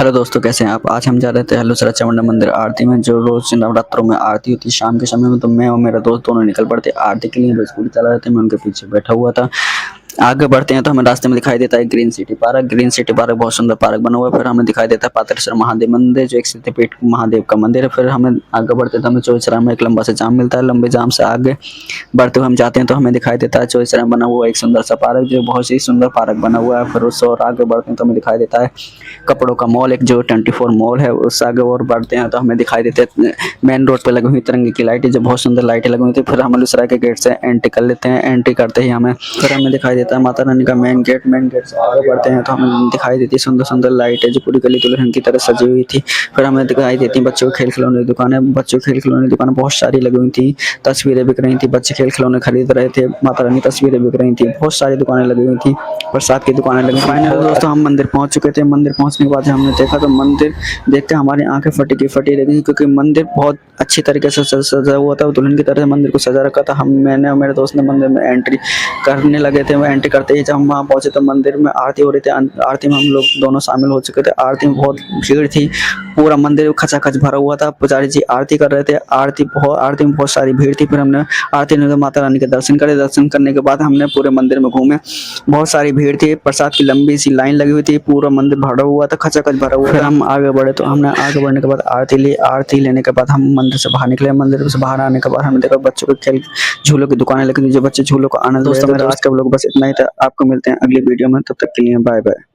Hello दोस्तों, कैसे हैं आप। आज हम जा रहे थे हलूसरा चामुंडा मंदिर आरती में, जो रोज नवरात्रों में आरती होती है शाम के समय में। तो मैं और मेरा दोस्त दोनों निकल पड़ते आरती के लिए। स्कूटी चला रहे थे, मैं उनके पीछे बैठा हुआ था। आगे बढ़ते हैं तो हमें रास्ते में दिखाई देता है green city park. Green city park बहुत सुंदर पार्क बना हुआ है। फिर हमें दिखाई देता है पातालेश्वर महादेव मंदिर, जो एक सिद्धपीठ महादेव का मंदिर है। फिर हमें आगे बढ़ते तो हमें चौचरा में एक लंबा सा जाम मिलता है। लंबे जाम से आगे बढ़ते हुए हम जाते हैं तो हमें दिखाई देता है चौचरा में बना हुआ एक सुंदर सा पार्क, जो बहुत ही सुंदर पार्क बना हुआ है। फिर उससे और आगे बढ़ते हैं तो हमें दिखाई देता है कपड़ों का मॉल, एक जो 24 मॉल है। उससे आगे और बढ़ते हैं तो हमें दिखाई देते हैं मेन रोड पे लगी हुई तिरंगे की लाइटें, जो बहुत सुंदर लाइटें लगी हुई थी। फिर हम लुसरा के गेट से एंट्री कर लेते हैं। एंट्री करते ही हमें फिर हमें दिखाई देता है माता रानी का मेन गेट। मेन गेट से आगे बढ़ते हैं तो हमें दिखाई देती है सुंदर सुंदर लाइटें, जो पूरी गली दुल्हन की तरह सजी हुई थी। फिर हमें दिखाई देती है बच्चों के खेल खिलौने की दुकानें। बच्चों के खेल खिलौने की दुकानें बहुत सारी लगी हुई थी। तस्वीरें बिक रही थी, बच्चे खेल खिलौने खरीद रहे थे। माता रानी तस्वीरें बिक रही थी। बहुत सारी दुकानें लगी हुई थी, प्रसाद की दुकानें लगी। फाइनल दोस्तों हम मंदिर पहुंच चुके थे। मंदिर पहुंचने के बाद हमने देखा तो मंदिर देख के हमारी आंखें फटी की फटी रह गई, क्योंकि मंदिर बहुत अच्छी तरीके से सजा हुआ था। दुल्हन की तरह मंदिर को सजा रखा था। मैंने और मेरे दोस्त ने मंदिर में एंट्री करने लगे थे। एंट्री करते ही जब हम वहाँ पहुंचे तो मंदिर में आरती हो रही थी। आरती में हम लोग दोनों शामिल हो चुके थे। आरती में बहुत भीड़ थी, पूरा मंदिर खचाखच भरा हुआ था। पुजारी जी आरती कर रहे थे। आरती में बहुत सारी भीड़ थी। फिर हमने आरती में माता रानी के दर्शन करे। दर्शन करने के बाद हमने पूरे मंदिर में घूमे। बहुत सारी भीड़ थी, प्रसाद की लंबी सी लाइन लगी हुई थी। पूरा मंदिर भरा हुआ था, खचाखच भरा हुआ था। हम आगे बढ़े तो हमने आगे बढ़ने के बाद आरती ली। आरती लेने के बाद हम मंदिर से बाहर निकले। मंदिर से बाहर आने के बाद हमने देखा बच्चों के खेल झूलों की दुकानें लगी थी, जो बच्चे झूलों का आनंद ले रहे थे। दोस्तों मेरा आज का व्लॉग बस इतना ही था। आपको मिलते हैं अगली वीडियो में, तब तक के लिए बाय बाय।